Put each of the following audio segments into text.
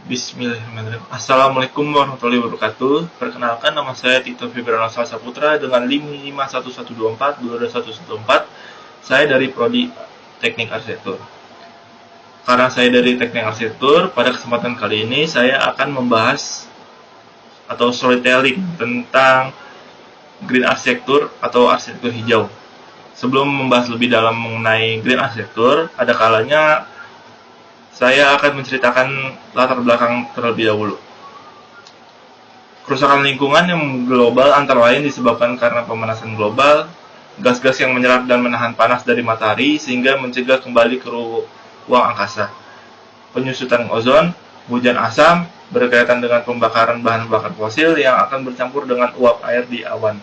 Bismillahirrahmanirrahim. Assalamualaikum warahmatullahi wabarakatuh. Perkenalkan, nama saya Tito Fibrana Saputra dengan NIM 51124 Saya dari Prodi Teknik Arsitektur. Karena saya dari Teknik Arsitektur, pada kesempatan kali ini saya akan membahas atau storytelling tentang Green Arsitektur atau arsitektur hijau. Sebelum membahas lebih dalam mengenai Green Arsitektur, ada kalanya saya akan menceritakan latar belakang terlebih dahulu. Kerusakan lingkungan yang global antara lain disebabkan karena pemanasan global, gas-gas yang menyerap dan menahan panas dari matahari sehingga mencegah kembali ke ruang angkasa. Penyusutan ozon, hujan asam, berkaitan dengan pembakaran bahan bakar fosil yang akan bercampur dengan uap air di awan,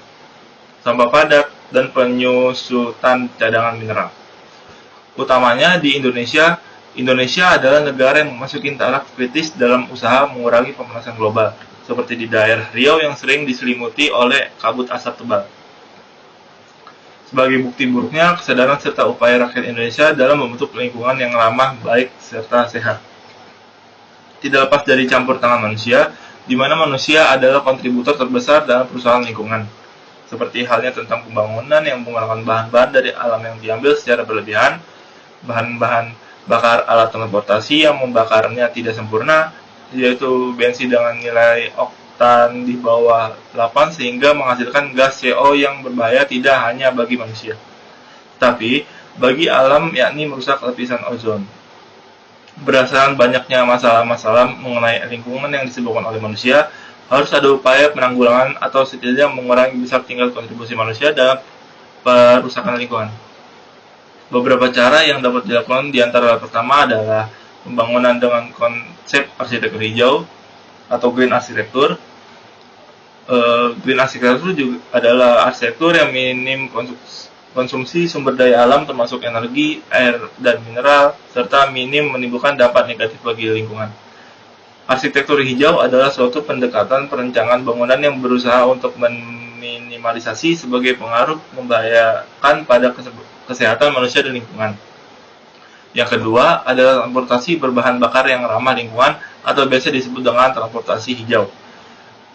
sampah padat, dan penyusutan cadangan mineral. Utamanya di Indonesia adalah negara yang memasuki taraf kritis dalam usaha mengurangi pemanasan global, seperti di daerah Riau yang sering diselimuti oleh kabut asap tebal. Sebagai bukti buruknya kesadaran serta upaya rakyat Indonesia dalam membentuk lingkungan yang ramah, baik, serta sehat. Tidak lepas dari campur tangan manusia, di mana manusia adalah kontributor terbesar dalam perusahaan lingkungan. Seperti halnya tentang pembangunan yang menggunakan bahan-bahan dari alam yang diambil secara berlebihan, bahan-bahan bakar alat transportasi yang membakarnya tidak sempurna, yaitu bensin dengan nilai oktan di bawah 8 sehingga menghasilkan gas CO yang berbahaya tidak hanya bagi manusia, tapi bagi alam, yakni merusak lapisan ozon. Berdasarkan banyaknya masalah-masalah mengenai lingkungan yang disebabkan oleh manusia, harus ada upaya penanggulangan atau setidaknya mengurangi besar tingkat kontribusi manusia dalam perusakan lingkungan. Beberapa cara yang dapat dilakukan diantara pertama adalah pembangunan dengan konsep arsitektur hijau atau green arsitektur. Green arsitektur juga adalah arsitektur yang minim konsumsi sumber daya alam termasuk energi, air, dan mineral, serta minim menimbulkan dampak negatif bagi lingkungan. Arsitektur hijau adalah suatu pendekatan perencanaan bangunan yang berusaha untuk meminimalisasi sebagai pengaruh membahayakan pada kesehatan manusia dan lingkungan. Yang kedua adalah transportasi berbahan bakar yang ramah lingkungan atau biasa disebut dengan transportasi hijau.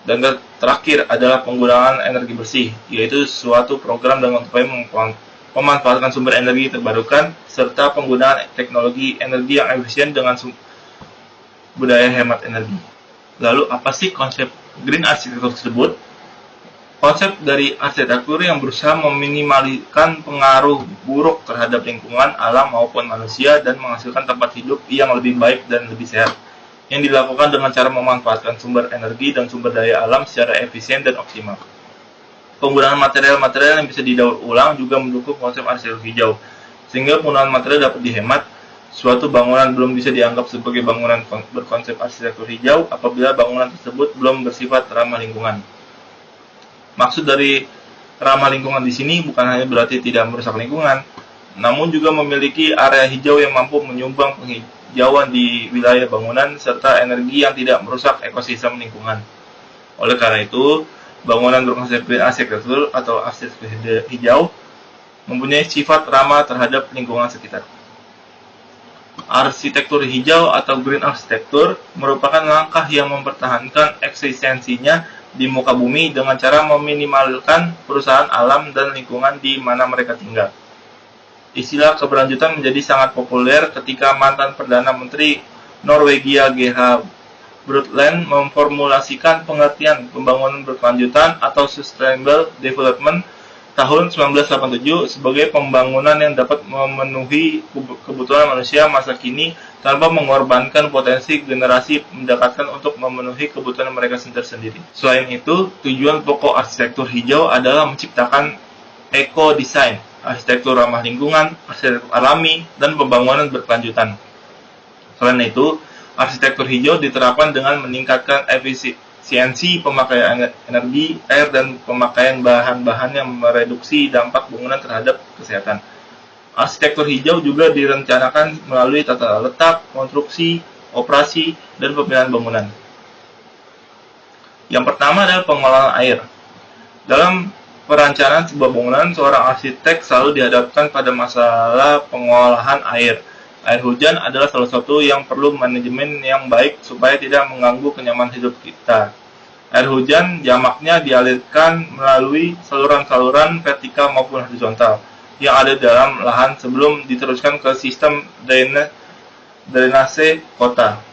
Dan terakhir adalah penggunaan energi bersih, yaitu suatu program dengan upaya memanfaatkan sumber energi terbarukan serta penggunaan teknologi energi yang efisien dengan budaya hemat energi. Lalu apa sih konsep green arsitektur tersebut? Konsep dari arsitektur yang berusaha meminimalkan pengaruh buruk terhadap lingkungan, alam maupun manusia dan menghasilkan tempat hidup yang lebih baik dan lebih sehat, yang dilakukan dengan cara memanfaatkan sumber energi dan sumber daya alam secara efisien dan optimal. Penggunaan material-material yang bisa didaur ulang juga mendukung konsep arsitektur hijau, sehingga penggunaan material dapat dihemat. Suatu bangunan belum bisa dianggap sebagai bangunan berkonsep arsitektur hijau apabila bangunan tersebut belum bersifat ramah lingkungan. Maksud dari ramah lingkungan di sini bukan hanya berarti tidak merusak lingkungan, namun juga memiliki area hijau yang mampu menyumbang penghijauan di wilayah bangunan serta energi yang tidak merusak ekosistem lingkungan. Oleh karena itu, bangunan berkonsep green arsitektur atau arsitektur hijau mempunyai sifat ramah terhadap lingkungan sekitar. Arsitektur hijau atau green arsitektur merupakan langkah yang mempertahankan eksistensinya di muka bumi dengan cara meminimalkan perusahaan alam dan lingkungan di mana mereka tinggal. Istilah keberlanjutan menjadi sangat populer ketika mantan Perdana Menteri Norwegia G.H. Brundtland memformulasikan pengertian pembangunan berkelanjutan atau sustainable development tahun 1987 sebagai pembangunan yang dapat memenuhi kebutuhan manusia masa kini tanpa mengorbankan potensi generasi mendekatkan untuk memenuhi kebutuhan mereka sendiri. Selain itu, tujuan pokok arsitektur hijau adalah menciptakan eco-design, arsitektur ramah lingkungan, arsitektur alami, dan pembangunan berkelanjutan. Selain itu, arsitektur hijau diterapkan dengan meningkatkan efisiensi pemakaian energi, air, dan pemakaian bahan-bahan yang mereduksi dampak bangunan terhadap kesehatan. Arsitektur hijau juga direncanakan melalui tata letak, konstruksi, operasi, dan pemilihan bangunan. Yang pertama adalah pengelolaan air. Dalam perencanaan sebuah bangunan, seorang arsitek selalu dihadapkan pada masalah pengolahan air. Air hujan adalah salah satu yang perlu manajemen yang baik supaya tidak mengganggu kenyamanan hidup kita. Air hujan jamaknya dialirkan melalui saluran-saluran vertikal maupun horizontal yang ada dalam lahan sebelum diteruskan ke sistem drainase kota.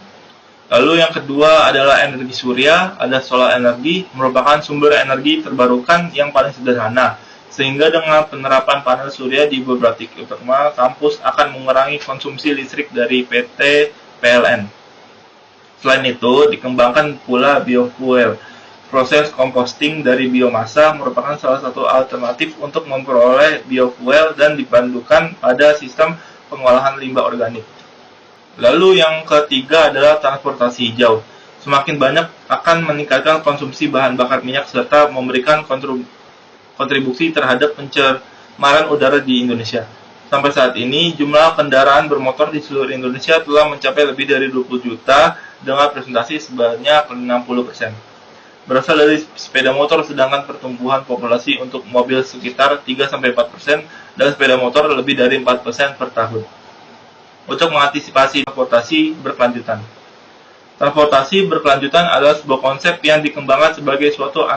Lalu yang kedua adalah energi surya, ada solar energi, merupakan sumber energi terbarukan yang paling sederhana, sehingga dengan penerapan panel surya di beberapa titik utama kampus akan mengurangi konsumsi listrik dari PT PLN. Selain itu, dikembangkan pula biofuel. Proses composting dari biomasa merupakan salah satu alternatif untuk memperoleh biofuel dan dipandukan pada sistem pengolahan limbah organik. Lalu yang ketiga adalah transportasi hijau. Semakin banyak akan meningkatkan konsumsi bahan bakar minyak serta memberikan kontribusi terhadap pencemaran udara di Indonesia. Sampai saat ini, jumlah kendaraan bermotor di seluruh Indonesia telah mencapai lebih dari 20 juta dengan presentasi sebanyak 60%. Berasal dari sepeda motor, sedangkan pertumbuhan populasi untuk mobil sekitar 3-4% dan sepeda motor lebih dari 4% per tahun. Untuk mengantisipasi transportasi berkelanjutan. Transportasi berkelanjutan adalah sebuah konsep yang dikembangkan sebagai suatu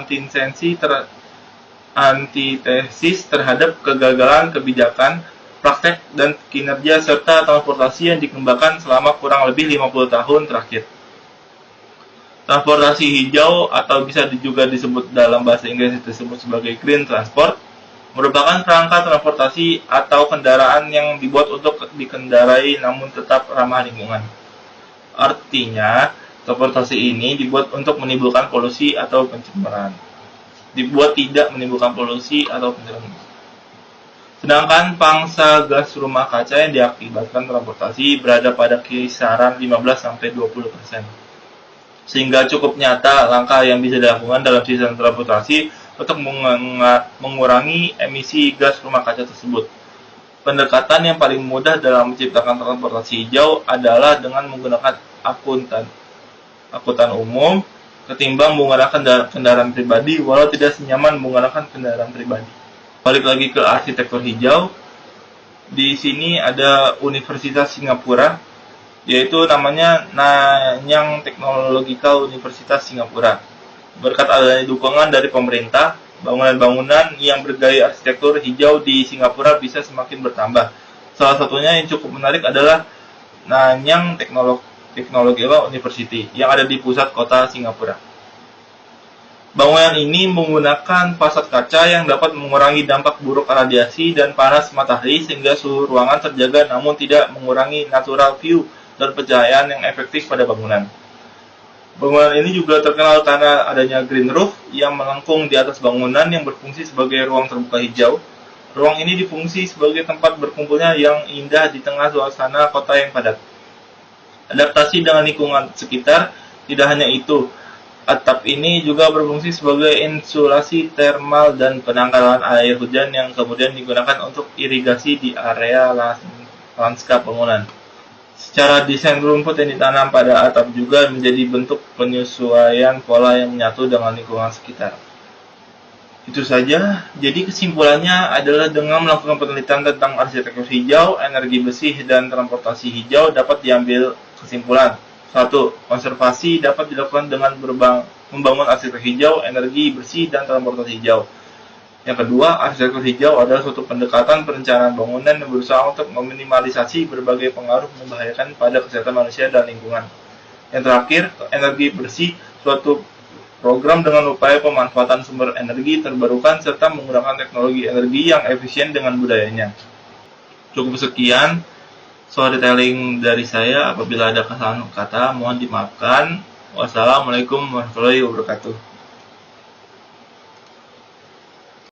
antitesis terhadap kegagalan kebijakan, praktek, dan kinerja serta transportasi yang dikembangkan selama kurang lebih 50 tahun terakhir. Transportasi hijau atau bisa juga disebut dalam bahasa Inggris disebut sebagai green transport merupakan perangkat transportasi atau kendaraan yang dibuat untuk dikendarai namun tetap ramah lingkungan. Artinya, transportasi ini dibuat untuk menimbulkan polusi atau pencemaran. Dibuat tidak menimbulkan polusi atau pencemaran. Sedangkan pangsa gas rumah kaca yang diakibatkan transportasi berada pada kisaran 15-20%. Sehingga cukup nyata langkah yang bisa dilakukan dalam sistem transportasi untuk mengurangi emisi gas rumah kaca tersebut. Pendekatan yang paling mudah dalam menciptakan transportasi hijau adalah dengan menggunakan angkutan umum ketimbang menggunakan kendaraan pribadi, walau tidak senyaman menggunakan kendaraan pribadi. Balik lagi ke arsitektur hijau, di sini ada Universitas Singapura, yaitu namanya Nanyang Technological Universitas Singapura. Berkat adanya dukungan dari pemerintah, bangunan-bangunan yang bergaya arsitektur hijau di Singapura bisa semakin bertambah. Salah satunya yang cukup menarik adalah Nanyang Technological University yang ada di pusat kota Singapura. Bangunan ini menggunakan fasad kaca yang dapat mengurangi dampak buruk radiasi dan panas matahari sehingga suhu ruangan terjaga namun tidak mengurangi natural view dan pencahayaan yang efektif pada bangunan. Bangunan ini juga terkenal karena adanya green roof yang melengkung di atas bangunan yang berfungsi sebagai ruang terbuka hijau. Ruang ini difungsi sebagai tempat berkumpulnya yang indah di tengah suasana kota yang padat. Adaptasi dengan lingkungan sekitar, tidak hanya itu, atap ini juga berfungsi sebagai insulasi termal dan penangkalan air hujan yang kemudian digunakan untuk irigasi di area lanskap bangunan. Secara desain rumput yang ditanam pada atap juga menjadi bentuk penyesuaian pola yang menyatu dengan lingkungan sekitar. Itu saja. Jadi kesimpulannya adalah dengan melakukan penelitian tentang arsitektur hijau, energi bersih, dan transportasi hijau dapat diambil kesimpulan. 1. Konservasi dapat dilakukan dengan membangun arsitektur hijau, energi bersih, dan transportasi hijau. Yang kedua, arsitektur hijau adalah suatu pendekatan perencanaan bangunan yang berusaha untuk meminimalisasi berbagai pengaruh membahayakan pada kesehatan manusia dan lingkungan. Yang terakhir, energi bersih, suatu program dengan upaya pemanfaatan sumber energi terbarukan serta menggunakan teknologi energi yang efisien dengan budayanya. Cukup sekian storytelling dari saya. Apabila ada kesalahan kata, mohon dimaafkan. Wassalamualaikum warahmatullahi wabarakatuh.